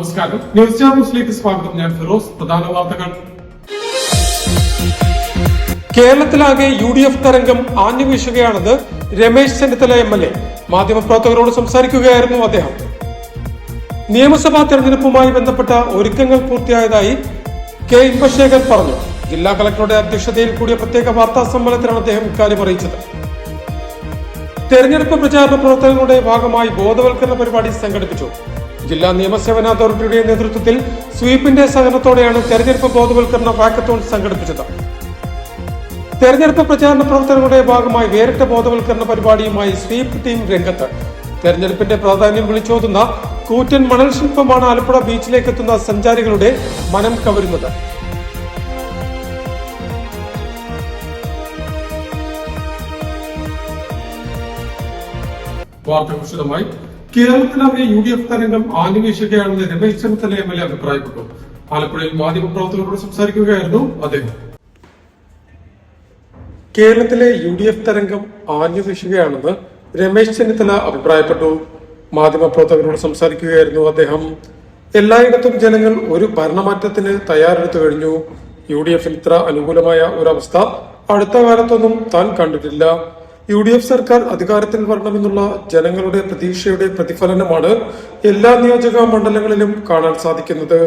നമസ്കാരം. ന്യൂസ് ചാനലിലേക്ക് സ്വാഗതം. ഞാൻ ഫിറോസ്. പ്രധാന വാർത്തകൾ. കേരളത്തിലാകെ UDF തരംഗം ആഞ്ഞുവീശുകയാണെന്ന് രമേശ് ചെന്നിത്തല MLA മാധ്യമപ്രവർത്തകരോട് സംസാരിക്കുകയായിരുന്നു അദ്ദേഹം. നിയമസഭാ തെരഞ്ഞെടുപ്പുമായി ബന്ധപ്പെട്ട ഒരുക്കങ്ങൾ പൂർത്തിയായതായി K ഇമ്പശേഖർ പറഞ്ഞു. ജില്ലാ കളക്ടറുടെ അധ്യക്ഷതയിൽ കൂടിയ പ്രത്യേക വാർത്താ സമ്മേളനത്തിലാണ് അദ്ദേഹം ഇക്കാര്യം അറിയിച്ചത്. തെരഞ്ഞെടുപ്പ് പ്രചാരണ പ്രവർത്തനങ്ങളുടെ ഭാഗമായി ബോധവൽക്കരണ പരിപാടി സംഘടിപ്പിച്ചു. ജില്ലാ നിയമസേവന അതോറിറ്റിയുടെ നേതൃത്വത്തിൽ സ്വീപിന്റെ സഹകരണത്തോടെയാണ് തെരഞ്ഞെടുപ്പ് ബോധവൽക്കരണ വാക്കത്തോൺ സംഘടിപ്പിച്ചത്. തെരഞ്ഞെടുപ്പ് പ്രചാരണ പ്രവർത്തനങ്ങളുടെ ഭാഗമായി വേറിട്ട ബോധവൽക്കരണ പരിപാടിയുമായി സ്വീപ് ടീം രംഗത്ത്. തെരഞ്ഞെടുപ്പിന്റെ പ്രാധാന്യം വിളിച്ചോതുന്ന കൂറ്റൻ മണൽ ശില്പമാണ് ആലപ്പുഴ ബീച്ചിലേക്ക് എത്തുന്ന സഞ്ചാരികളുടെ മനം കവരുന്നത്. വാർത്തകൾ വിശദമായി. കേരളത്തിലാകെ UDF തരംഗം ആഞ്ഞുവീശുകയാണെന്ന് രമേശ് ചെന്നിത്തല MLA അഭിപ്രായപ്പെട്ടു. ആലപ്പുഴയിൽ മാധ്യമപ്രവർത്തകരോട് സംസാരിക്കുകയായിരുന്നു അദ്ദേഹം. കേരളത്തിലെ UDF തരംഗം ആഞ്ഞുവീശുകയാണെന്ന് രമേശ് ചെന്നിത്തല അഭിപ്രായപ്പെട്ടു. മാധ്യമപ്രവർത്തകരോട് സംസാരിക്കുകയായിരുന്നു അദ്ദേഹം. എല്ലായിടത്തും ജനങ്ങൾ ഒരു ഭരണമാറ്റത്തിന് തയ്യാറെടുത്തു കഴിഞ്ഞു. UDFൽ ഇത്ര അനുകൂലമായ ഒരവസ്ഥ അടുത്ത കാലത്തൊന്നും താൻ കണ്ടിട്ടില്ല. UDF സർക്കാർ അധികാരത്തിൽ വരണമെന്നുള്ള ജനങ്ങളുടെ പ്രതീക്ഷയുടെ പ്രതിഫലനമാണ് എല്ലാ നിയോജക മണ്ഡലങ്ങളിലും കാണാൻ സാധിക്കുന്നത്.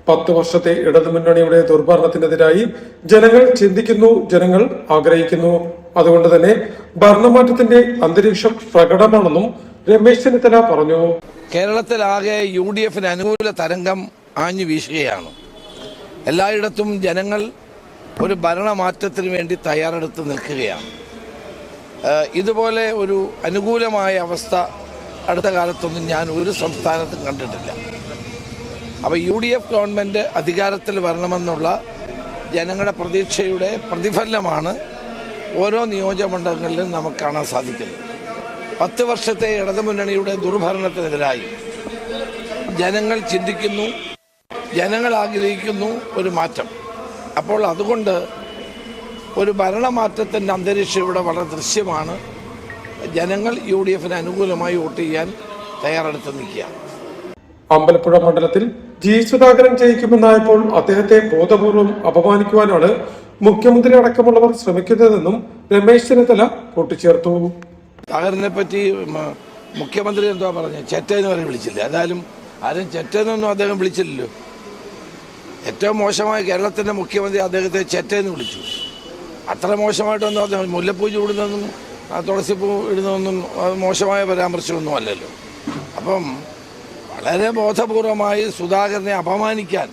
10 വർഷത്തെ ഇടതുമുന്നണിയുടെ ദുർഭരണത്തിനെതിരായി ജനങ്ങൾ ചിന്തിക്കുന്നു, ജനങ്ങൾ ആഗ്രഹിക്കുന്നു. അതുകൊണ്ട് തന്നെ ഭരണമാറ്റത്തിന്റെ അന്തരീക്ഷം പ്രകടമാണെന്നും രമേശ് ചെന്നിത്തല പറഞ്ഞു. കേരളത്തിലാകെ UDFന് അനുകൂല തരംഗം ആഞ്ഞു വീശുകയാണ്. എല്ലായിടത്തും ജനങ്ങൾ ഒരു ഭരണമാറ്റത്തിന് വേണ്ടി തയ്യാറെടുത്ത് നിൽക്കുകയാണ്. ഇതുപോലെ ഒരു അനുകൂലമായ അവസ്ഥ അടുത്ത കാലത്തൊന്നും ഞാൻ ഒരു സംസ്ഥാനത്തും കണ്ടിട്ടില്ല. അപ്പോൾ UDF ഗവൺമെൻറ് അധികാരത്തിൽ വരണമെന്നുള്ള ജനങ്ങളുടെ പ്രതീക്ഷയുടെ പ്രതിഫലനമാണ് ഓരോ നിയോജകമണ്ഡലങ്ങളിലും നമുക്ക് കാണാൻ സാധിക്കുന്നത്. 10 വർഷത്തെ ഇടതുമുന്നണിയുടെ ദുർഭരണത്തിനെതിരായി ജനങ്ങൾ ചിന്തിക്കുന്നു, ജനങ്ങൾ ആഗ്രഹിക്കുന്നു ഒരു മാറ്റം. അപ്പോൾ അതുകൊണ്ട് ഒരു ഭരണമാറ്റത്തിൻ്റെ അന്തരീക്ഷം ഇവിടെ വളരെ ദൃശ്യമാണ്. ജനങ്ങൾ UDFന് അനുകൂലമായി വോട്ട് ചെയ്യാൻ തയ്യാറെടുത്ത് നിൽക്കുകയാണ്. അമ്പലപ്പുഴ മണ്ഡലത്തിൽ G സുധാകരൻ ജയിക്കുമെന്നായപ്പോൾ അദ്ദേഹത്തെ ബോധപൂർവം അപമാനിക്കുവാനാണ് മുഖ്യമന്ത്രി അടക്കമുള്ളവർ ശ്രമിക്കുന്നതെന്നും രമേശ് ചെന്നിത്തല കൂട്ടിച്ചേർത്തു. സുധാകരനെ പറ്റി മുഖ്യമന്ത്രി എന്താ പറഞ്ഞത്? ചെറ്റെന്ന് വരെ വിളിച്ചില്ല. ഏതായാലും ആരും ചെറ്റെന്നൊന്നും അദ്ദേഹം വിളിച്ചില്ലല്ലോ. ഏറ്റവും മോശമായ കേരളത്തിൻ്റെ മുഖ്യമന്ത്രി അദ്ദേഹത്തെ ചെറ്റെന്ന് വിളിച്ചു. അത്ര മോശമായിട്ടൊന്നും അദ്ദേഹം മുല്ലപ്പൂ ചൂടുന്നതൊന്നും തുളസിപ്പൂ ഇടുന്നതൊന്നും മോശമായ പരാമർശമൊന്നും അല്ലല്ലോ. അപ്പം വളരെ ബോധപൂർവമായി സുധാകരനെ അപമാനിക്കാൻ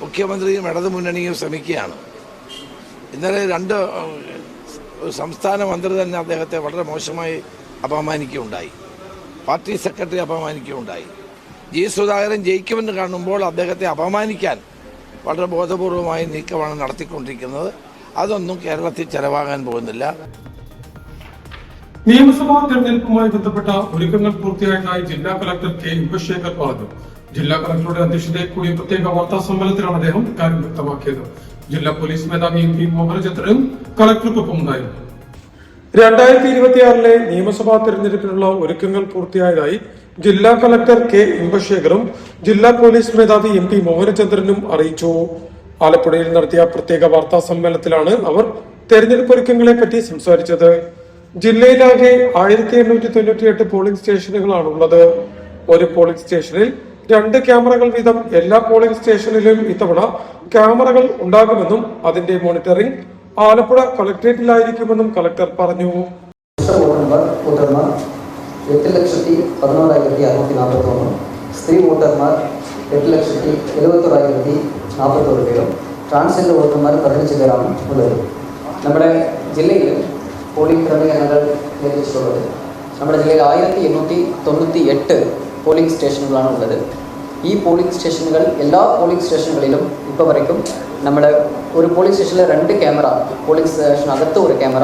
മുഖ്യമന്ത്രിയും ഇടതുമുന്നണിയും ശ്രമിക്കുകയാണ്. ഇന്നലെ 2 സംസ്ഥാന മന്ത്രി തന്നെ അദ്ദേഹത്തെ വളരെ മോശമായി അപമാനിക്കുകയുണ്ടായി. പാർട്ടി സെക്രട്ടറി അപമാനിക്കുകയുണ്ടായി. G സുധാകരൻ ജയിക്കുമെന്ന് കാണുമ്പോൾ അദ്ദേഹത്തെ അപമാനിക്കാൻ വളരെ ബോധപൂർവമായ നീക്കമാണ് നടത്തിക്കൊണ്ടിരിക്കുന്നത്. അതൊന്നും കേരളത്തിൽ ചെലവാകാൻ പോകുന്നില്ല. നിയമസഭാ തെരഞ്ഞെടുപ്പുമായി ബന്ധപ്പെട്ട ഒരുക്കങ്ങൾ പൂർത്തിയായതായി ജില്ലാ കളക്ടർ K ഇമ്പശേഖർ പറഞ്ഞു. ജില്ലാ കളക്ടറുടെ അധ്യക്ഷതയിൽ കൂടിയ പ്രത്യേക വാർത്താ സമ്മേളനത്തിലാണ് അദ്ദേഹം ഇക്കാര്യം വ്യക്തമാക്കിയത്. ജില്ലാ പോലീസ് മേധാവി MP മോഹനചന്ദ്രനും കളക്ടർക്കൊപ്പം ഉണ്ടായിരുന്നു. 2026 നിയമസഭാ തെരഞ്ഞെടുപ്പിനുള്ള ഒരുക്കങ്ങൾ പൂർത്തിയായതായി ജില്ലാ കളക്ടർ K ഇമ്പശേഖറും ജില്ലാ പോലീസ് മേധാവി MP മോഹനചന്ദ്രനും അറിയിച്ചു. ആലപ്പുഴയിൽ നടത്തിയ പ്രത്യേക വാർത്താ സമ്മേളനത്തിലാണ് അവർ തെരഞ്ഞെടുപ്പ് ഒരുക്കങ്ങളെ പറ്റി സംസാരിച്ചത്. ജില്ലയിലാകെ 1898 പോളിംഗ് സ്റ്റേഷനുകളാണുള്ളത്. ഒരു പോളിംഗ് സ്റ്റേഷനിൽ 2 ക്യാമറകൾ വീതം എല്ലാ പോളിംഗ് സ്റ്റേഷനിലും ഇത്തവണ ക്യാമറകൾ ഉണ്ടാകുമെന്നും അതിന്റെ മോണിറ്ററിംഗ് ആലപ്പുഴ കളക്ടറേറ്റിലായിരിക്കുമെന്നും കളക്ടർ പറഞ്ഞു. 8,11,641 സ്ത്രീ വോട്ടർമാർ 8,71,41 പേരും ട്രാൻസ്ജെൻഡർ വോട്ടർമാർ 15 പേരാണ് ഉള്ളത്. നമ്മുടെ ജില്ലയിൽ പോളിംഗ് ക്രമീകരണങ്ങൾ നിർദ്ദേശിച്ചിട്ടുള്ളത്. നമ്മുടെ ജില്ലയിൽ 1898 പോളിംഗ് സ്റ്റേഷനുകളാണ് ഉള്ളത്. ഈ പോളിംഗ് സ്റ്റേഷനുകൾ എല്ലാ പോളിംഗ് സ്റ്റേഷനുകളിലും ഇപ്പോൾ വരയ്ക്കും നമ്മുടെ ഒരു പോളിംഗ് സ്റ്റേഷനിൽ 2 ക്യാമറ, പോളിംഗ് സ്റ്റേഷനകത്ത് ഒരു ക്യാമറ,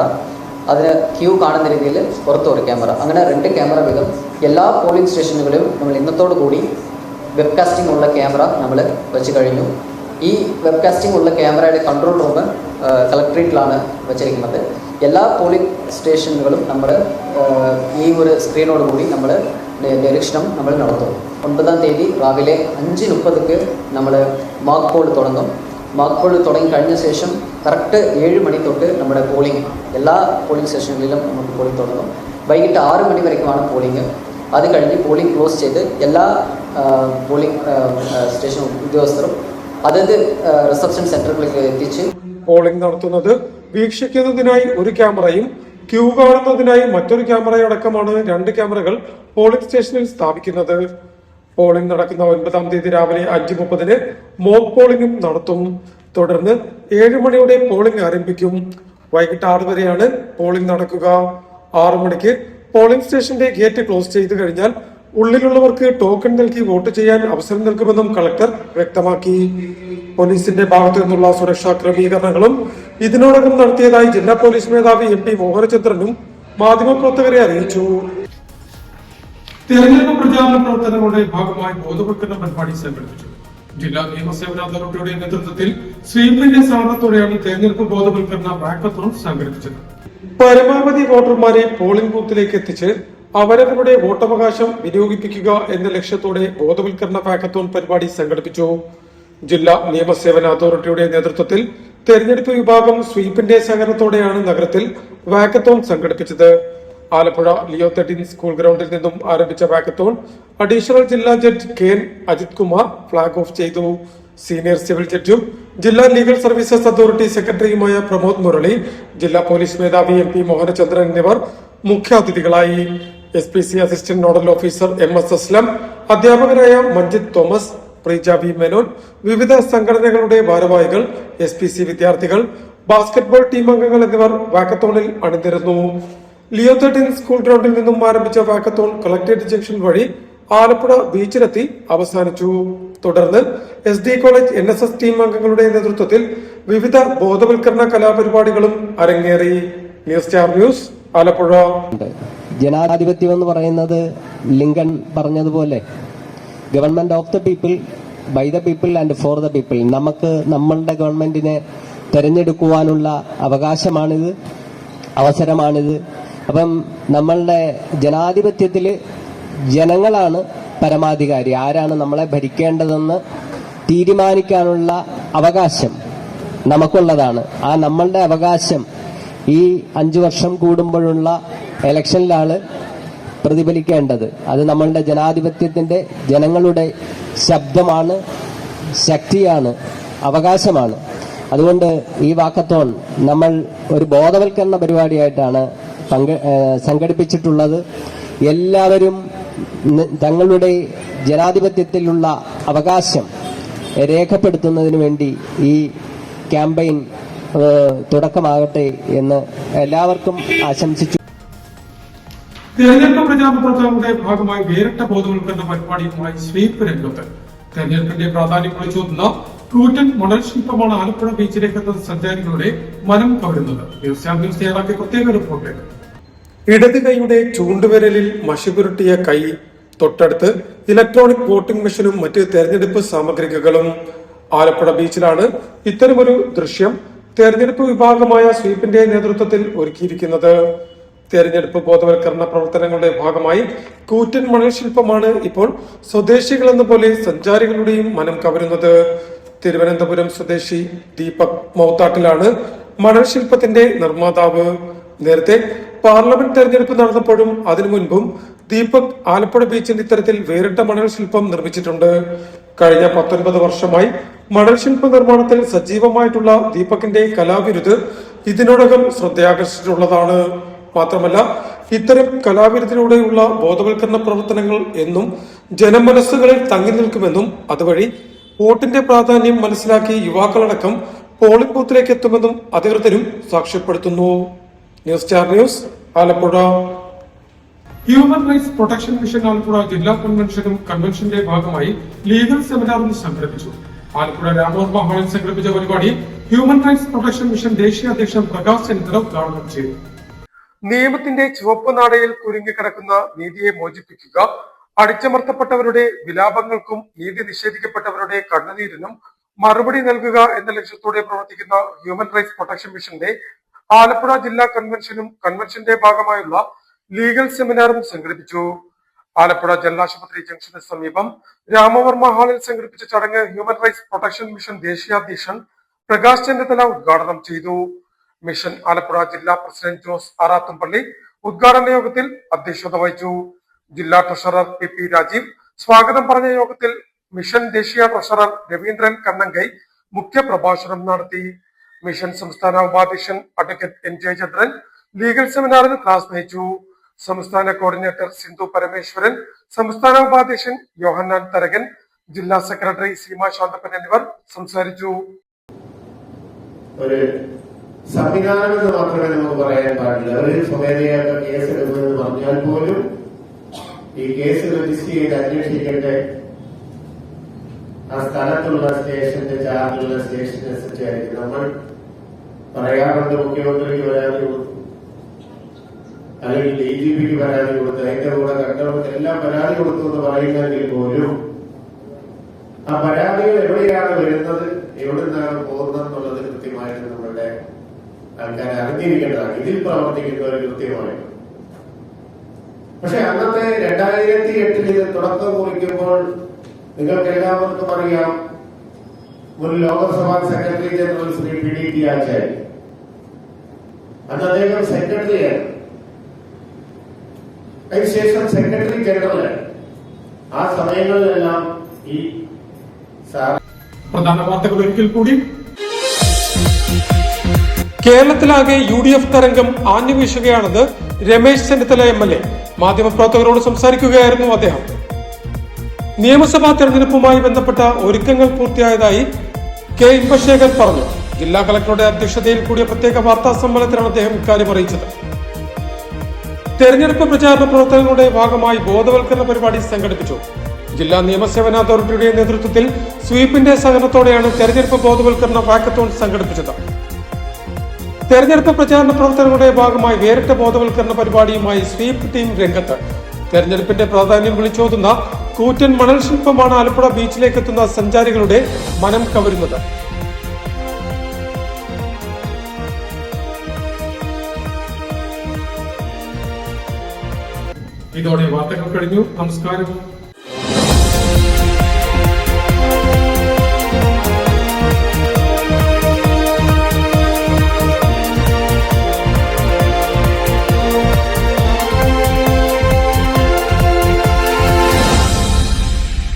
അതിന് ക്യൂ കാണുന്ന രീതിയിൽ പുറത്ത് ഒരു ക്യാമറ, അങ്ങനെ 2 ക്യാമറ വീതം എല്ലാ പോളിംഗ് സ്റ്റേഷനുകളിലും നമ്മൾ ഇന്നത്തോടു കൂടി വെബ്കാസ്റ്റിംഗ് ഉള്ള ക്യാമറ നമ്മൾ വെച്ച് കഴിഞ്ഞു. ഈ വെബ്കാസ്റ്റിംഗ് ഉള്ള ക്യാമറയുടെ കൺട്രോൾ റൂം കളക്ട്രേറ്റിലാണ് വെച്ചിരിക്കുന്നത്. എല്ലാ പോളിംഗ് സ്റ്റേഷനുകളും നമ്മൾ ഈ ഒരു സ്ക്രീനോട് കൂടി നമ്മൾ നിരീക്ഷണം നമ്മൾ നടത്തും. 9-ാം തീയതി രാവിലെ 5:30 നമ്മൾ മോക്ക് പോൾ തുടങ്ങും. മോക്ക് പോൾ തുടങ്ങി കഴിഞ്ഞ ശേഷം കറക്റ്റ് 7 മണി തൊട്ട് നമ്മുടെ പോളിംഗ് എല്ലാ പോളിംഗ് സ്റ്റേഷനുകളിലും നമുക്ക് പോളിംഗ് തുടങ്ങും. വൈകിട്ട് 6 മണി വരയ്ക്കുമാണ് പോളിംഗ്. അത് കഴിഞ്ഞ് പോളിംഗ് ക്ലോസ് ചെയ്ത് എല്ലാ പോളിംഗ് സ്റ്റേഷൻ ഉദ്യോഗസ്ഥരും അതത് റിസപ്ഷൻ സെന്ററുകളിലേക്ക് എത്തിച്ച് പോളിംഗ് നടത്തുന്നത് വീക്ഷിക്കുന്നതിനായി ഒരു ക്യാമറയും ക്യൂ കാണുന്നതിനായി മറ്റൊരു ക്യാമറയടക്കമാണ് 2 ക്യാമറകൾ പോളിംഗ് സ്റ്റേഷനിൽ സ്ഥാപിക്കുന്നത്. പോളിംഗ് നടക്കുന്ന 9-ാം തീയതി രാവിലെ 5:30 മോക്ക് പോളിംഗും നടത്തും. തുടർന്ന് 7 മണിയോടെ പോളിംഗ് ആരംഭിക്കും. വൈകിട്ട് 6 വരെയാണ് പോളിംഗ് നടക്കുക. 6 മണിക്ക് പോളിംഗ് സ്റ്റേഷന്റെ ഗേറ്റ് ക്ലോസ് ചെയ്തു കഴിഞ്ഞാൽ ഉള്ളിലുള്ളവർക്ക് ടോക്കൺ നൽകി വോട്ട് ചെയ്യാൻ അവസരം നൽകുമെന്നും കളക്ടർ വ്യക്തമാക്കി. പോലീസിന്റെ ഭാഗത്തു നിന്നുള്ള സുരക്ഷാ ക്രമീകരണങ്ങളും ഇതിനോടകം നടത്തിയതായി ജില്ലാ പോലീസ് മേധാവി MP മോഹനചന്ദ്രനും മാധ്യമപ്രവർത്തകരെ അറിയിച്ചു. തെരഞ്ഞെടുപ്പ് പ്രചാരണ പ്രവർത്തനങ്ങളുടെ ഭാഗമായി ബോധവൽക്കരണ പരിപാടി സംഘടിപ്പിച്ചു. ജില്ലാ നിയമസേവന അതോറിറ്റിയുടെ നേതൃത്വത്തിൽ സ്വീപിന്റെ സഹകരണത്തോടെയാണ് തെരഞ്ഞെടുപ്പ് ബോധവൽക്കരണ വാക്കത്തോൺ സംഘടിപ്പിച്ചത്. പരമാവധി വോട്ടർമാരെ പോളിംഗ് ബൂത്തിലേക്ക് എത്തിച്ച് അവരവരുടെ വോട്ടവകാശം വിനിയോഗിപ്പിക്കുക എന്ന ലക്ഷ്യത്തോടെ ബോധവൽക്കരണ വാക്കത്തോൺ പരിപാടി സംഘടിപ്പിച്ചു. ജില്ലാ നിയമസേവന അതോറിറ്റിയുടെ നേതൃത്വത്തിൽ തെരഞ്ഞെടുപ്പ് വിഭാഗം സ്വീപിന്റെ സഹകരണത്തോടെയാണ് നഗരത്തിൽ വാക്കത്തോൺ സംഘടിപ്പിച്ചത്. ആലപ്പുഴ ലിയോ 13 സ്കൂൾ ഗ്രൗണ്ടിൽ നിന്നും ആരംഭിച്ച വാക്കത്തോൺ അഡീഷണൽ ജില്ലാ judge KN Ajith Kumar flag off ചെയ്തു. സീനിയർ സിവിൽ ജഡ്ജും ജില്ലാ ലീഗൽ സർവീസസ് അതോറിറ്റി സെക്രട്ടറിയുമായ പ്രമോദ് മുരളി, ജില്ലാ പോലീസ് മേധാവി MP മോഹനചന്ദ്രൻ എന്നിവർ മുഖ്യാതിഥികളായി. SPC assistant nodal officer MS Aslam, അധ്യാപകരായ മഞ്ജിത് തോമസ്, പ്രീജ V മേനോൻ, വിവിധ സംഘടനകളുടെ ഭാരവാഹികൾ, SPC വിദ്യാർത്ഥികൾ, ബാസ്കറ്റ്ബോൾ ടീം അംഗങ്ങൾ എന്നിവർ വാക്കത്തോണിൽ അണിനിരന്നു. ലിയോ 13 സ്കൂൾ ഗ്രൗണ്ടിൽ നിന്നും ആരംഭിച്ച വാക്കത്തോൺ കളക്ടറേറ്റ് ജംഗ്ഷൻ വഴി ആലപ്പുഴ ബീച്ചിലെത്തി അവസാനിച്ചു. തുടർന്ന് SD കോളേജ് NSS ടീം അംഗങ്ങളുടെ നേതൃത്വത്തിൽ വിവിധ ബോധവൽക്കരണ കലാപരിപാടികളും അരങ്ങേറി. ന്യൂസ് ആലപ്പുഴ. ജനാധിപത്യം എന്ന് പറയുന്നത് ലിങ്കൺ പറഞ്ഞതുപോലെ government of the people, by the people and for the people. നമുക്ക് നമ്മളുടെ ഗവൺമെന്റിനെ തെരഞ്ഞെടുക്കുവാനുള്ള അവകാശമാണിത്, അവസരമാണിത്. അപ്പം നമ്മളുടെ ജനാധിപത്യത്തിൽ ജനങ്ങളാണ് പരമാധികാരി. ആരാണ് നമ്മളെ ഭരിക്കേണ്ടതെന്ന് തീരുമാനിക്കാനുള്ള അവകാശം നമുക്കുള്ളതാണ്. ആ നമ്മളുടെ അവകാശം ഈ 5 വർഷം കൂടുമ്പോഴുള്ള ഇലക്ഷനിലാണ് പ്രതിഫലിക്കേണ്ടത്. അത് നമ്മളുടെ ജനാധിപത്യത്തിന്റെ ജനങ്ങളുടെ ശബ്ദമാണ്, ശക്തിയാണ്, അവകാശമാണ്. അതുകൊണ്ട് ഈ വാക്കത്തോൺ നമ്മൾ ഒരു ബോധവൽക്കരണ പരിപാടിയായിട്ടാണ് സംഘടിപ്പിച്ചിട്ടുള്ളത്. എല്ലാവരും തങ്ങളുടെ ജനാധിപത്യത്തിലുള്ള അവകാശം രേഖപ്പെടുത്തുന്നതിന് വേണ്ടി ഈ ക്യാമ്പയിൻ തുടക്കമാകട്ടെ എന്ന് എല്ലാവർക്കും ആശംസിച്ചു. തെരഞ്ഞെടുപ്പ് പ്രചാരണ പ്രവർത്തനങ്ങളുടെ ഭാഗമായി വേറിട്ട ബോധവൽക്കരണ പരിപാടിയുമായി സ്വീപ് രംഗത്ത്. തെരഞ്ഞെടുപ്പിന്റെ പ്രാധാന്യം വിളിച്ചോതുന്ന കൂറ്റൻ മണൽ ശില്പമാണ് ആലപ്പുഴ ബീച്ചിലേക്ക് എത്തുന്ന സഞ്ചാരികളുടെ മനം കവരുന്നത്. ന്യൂസ് തയ്യാറാക്കിയ പ്രത്യേക റിപ്പോർട്ട്. ഇടത് കൈയുടെ ചൂണ്ടുവിരലിൽ മഷി പുരട്ടിയ കൈ, തൊട്ടടുത്ത് ഇലക്ട്രോണിക് വോട്ടിംഗ് മെഷീനും മറ്റ് തെരഞ്ഞെടുപ്പ് സാമഗ്രികളും. ആലപ്പുഴ ബീച്ചിലാണ് ഇത്തരമൊരു ദൃശ്യം തെരഞ്ഞെടുപ്പ് വിഭാഗമായ സ്വീപിന്റെ നേതൃത്വത്തിൽ ഒരുക്കിയിരിക്കുന്നത്. തെരഞ്ഞെടുപ്പ് ബോധവൽക്കരണ പ്രവർത്തനങ്ങളുടെ ഭാഗമായി കൂറ്റൻ മണൽ ശില്പമാണ് ഇപ്പോൾ സ്വദേശികളെന്ന പോലെ സഞ്ചാരികളുടെയും മനം കവരുന്നത്. തിരുവനന്തപുരം സ്വദേശി ദീപക് മൗത്താട്ടിലാണ് മണൽ ശില്പത്തിന്റെ നിർമ്മാതാവ്. നേരത്തെ പാർലമെന്റ് തെരഞ്ഞെടുപ്പ് നടന്നപ്പോഴും അതിനു മുൻപും ദീപക് ആലപ്പുഴ ബീച്ചിൽ ഇത്തരത്തിൽ വേറിട്ട മണൽ ശില്പം നിർമ്മിച്ചിട്ടുണ്ട്. കഴിഞ്ഞ 19 വർഷമായി മണൽ ശില്പ നിർമ്മാണത്തിൽ സജീവമായിട്ടുള്ള ദീപകിന്റെ കലാവിരുത് ഇതിനോടകം ശ്രദ്ധയാകർഷിച്ചിട്ടുള്ളതാണ്. മാത്രമല്ല, ഇത്തരം കലാവിരുതിലൂടെയുള്ള ബോധവൽക്കരണ പ്രവർത്തനങ്ങൾ എന്നും ജനമനസ്സുകളിൽ തങ്ങി നിൽക്കുമെന്നും അതുവഴി വോട്ടിന്റെ പ്രാധാന്യം മനസ്സിലാക്കി യുവാക്കളടക്കം പോളിംഗ് ബൂത്തിലേക്ക് എത്തുമെന്നും അധികൃതരും സാക്ഷ്യപ്പെടുത്തുന്നു. News Alappuzha. Human rights protection mission Alappuzha ജില്ലാ കൺവെൻഷനും കൺവെൻഷന്റെ ഭാഗമായി ലീഗൽ സെമിനാറും സംഘടിപ്പിച്ചു. ആലപ്പുഴ രാമവർമ്മ ഹാളിൽ സംഘടിപ്പിച്ച പരിപാടി ഹ്യൂമൻ റൈറ്റ്സ് പ്രൊട്ടക്ഷൻ മിഷൻ ദേശീയ അധ്യക്ഷൻ പ്രകാശ് ചന്ദ്ര ഉദ്ഘാടനം ചെയ്തു. നിയമത്തിന്റെ ചുവപ്പ് നാടയിൽ കുരുങ്ങിക്കിടക്കുന്ന നീതിയെ മോചിപ്പിക്കുക, അടിച്ചമർത്തപ്പെട്ടവരുടെ വിലാപങ്ങൾക്കും നീതി നിഷേധിക്കപ്പെട്ടവരുടെ കണ്ണുനീരിനും മറുപടി നൽകുക എന്ന ലക്ഷ്യത്തോടെ പ്രവർത്തിക്കുന്ന ഹ്യൂമൻ റൈറ്റ്സ് പ്രൊട്ടക്ഷൻ മിഷന്റെ ആലപ്പുഴ ജില്ലാ കൺവെൻഷനും കൺവെൻഷന്റെ ഭാഗമായുള്ള ലീഗൽ സെമിനാറും സംഘടിപ്പിച്ചു. ആലപ്പുഴ ജനലാശുപത്രി ജംഗ്ഷന് സമീപം രാമവർമ്മ ഹാളിൽ സംഘടിപ്പിച്ച ചടങ്ങ് ഹ്യൂമൻ റൈറ്റ്സ് പ്രൊട്ടക്ഷൻ മിഷൻ ദേശീയ അധ്യക്ഷൻ പ്രകാശ് ചെന്നിത്തല ഉദ്ഘാടനം ചെയ്തു. മിഷൻ ആലപ്പുഴ ജില്ലാ പ്രസിഡന്റ് ജോസ് ആറാത്തുംപള്ളി ഉദ്ഘാടന യോഗത്തിൽ അധ്യക്ഷത വഹിച്ചു. ജില്ലാ ട്രഷറർ PP രാജീവ് സ്വാഗതം പറഞ്ഞ യോഗത്തിൽ മിഷൻ ദേശീയ ട്രഷറർ രവീന്ദ്രൻ കണ്ണങ്കൈ മുഖ്യ പ്രഭാഷണം നടത്തി. മിഷൻ സംസ്ഥാന ഉപാധ്യക്ഷൻ അഡ്വക്കേറ്റ് NJ ചന്ദ്രൻ ലീഗൽ സെമിനാറിന് ക്ലാസ് നയിച്ചു. സംസ്ഥാന കോർഡിനേറ്റർ സിന്ധു പരമേശ്വരൻ, സംസ്ഥാന ഉപാധ്യക്ഷൻ യോഹന്നാൻ തരകൻ, ജില്ലാ സെക്രട്ടറി സീമ ശാന്തപ്പൻ എന്നിവർ സംസാരിച്ചു. ഒരു സംവിധാനമെന്ന് മാത്രമേ നമുക്ക് പറയാൻ പാടില്ല. ഒരു സ്വമേധയായിട്ട് കേസ് എടുക്കുമെന്ന് പറഞ്ഞാൽ പോലും ഈ കേസ് രജിസ്റ്റർ ചെയ്ത് അന്വേഷിക്കേണ്ട ആ സ്ഥലത്തുള്ള സ്റ്റേഷന്റെ ചാർജുള്ള സ്റ്റേഷൻ SH ആയിരിക്കും. നമ്മൾ പറയാറുണ്ട് മുഖ്യമന്ത്രിക്ക് പരാതി കൊടുത്തു, അല്ലെങ്കിൽ DGPക്ക് പരാതി കൊടുത്തു, അതിന്റെ കൂടെ കണ്ടവർക്ക് എല്ലാം പരാതി കൊടുത്തു എന്ന് പറയുന്നെങ്കിൽ പോലും ആ പരാതികൾ എവിടെയാണ് വരുന്നത്, എവിടെ നിന്നാണ് പോകുന്നത് എന്നുള്ളത് കൃത്യമായിട്ട് നമ്മളുടെ ആൾക്കാരെ അറിഞ്ഞിരിക്കേണ്ടതാണ്. ഇതിൽ പ്രവർത്തിക്കുന്നവർ കൃത്യമായിട്ട്. പക്ഷെ അന്നത്തെ 2008 ഇത് തുടക്കം കുറിക്കുമ്പോൾ നിങ്ങൾക്ക് എല്ലാവർക്കും അറിയാം, മുൻ ലോകസഭാ സെക്രട്ടറി ജനറൽ ശ്രീ PDT ആചാര്യ, അന്ന് അദ്ദേഹം സെക്രട്ടറിയാണ്, അതിനുശേഷം സെക്രട്ടറി ജനറലാണ്. ആ സമയങ്ങളിലെല്ലാം ഈ പ്രധാന വാർത്തകൾ ഒരിക്കൽ കൂടി. കേരളത്തിലാകെ UDF തരംഗം ആഞ്ഞുവീശുകയാണെന്ന് രമേശ് ചെന്നിത്തല MLA മാധ്യമപ്രവർത്തകരോട് സംസാരിക്കുകയായിരുന്നു അദ്ദേഹം. നിയമസഭാ തെരഞ്ഞെടുപ്പുമായി ബന്ധപ്പെട്ട ഒരുക്കങ്ങൾ പൂർത്തിയായതായി K ഇമ്പശേഖർ പറഞ്ഞു. ജില്ലാ കളക്ടറുടെ അധ്യക്ഷതയിൽ കൂടിയ പ്രത്യേക വാർത്താ സമ്മേളനത്തിലാണ് അദ്ദേഹം ഇക്കാര്യം അറിയിച്ചത്. തെരഞ്ഞെടുപ്പ് പ്രചാരണ പ്രവർത്തനങ്ങളുടെ ഭാഗമായി ബോധവൽക്കരണ പരിപാടി സംഘടിപ്പിച്ചു. ജില്ലാ നിയമസേവന അതോറിറ്റിയുടെ നേതൃത്വത്തിൽ സ്വീപിന്റെ സഹകരണത്തോടെയാണ് തെരഞ്ഞെടുപ്പ് ബോധവൽക്കരണ വാക്കത്തോൺ സംഘടിപ്പിച്ചത്. തെരഞ്ഞെടുപ്പ് പ്രചാരണ പ്രവർത്തനങ്ങളുടെ ഭാഗമായി വേറിട്ട ബോധവൽക്കരണ പരിപാടിയുമായി സ്വീപ് ടീം രംഗത്ത്. തെരഞ്ഞെടുപ്പിന്റെ പ്രാധാന്യം വിളിച്ചോതുന്ന കൂറ്റൻ മണൽ ശില്പമാണ് ആലപ്പുഴ ബീച്ചിലേക്ക് എത്തുന്ന സഞ്ചാരികളുടെ മനം കവരുന്നത്. ഇതോടെ വാർത്തകൾ കഴിഞ്ഞു. നമസ്കാരം.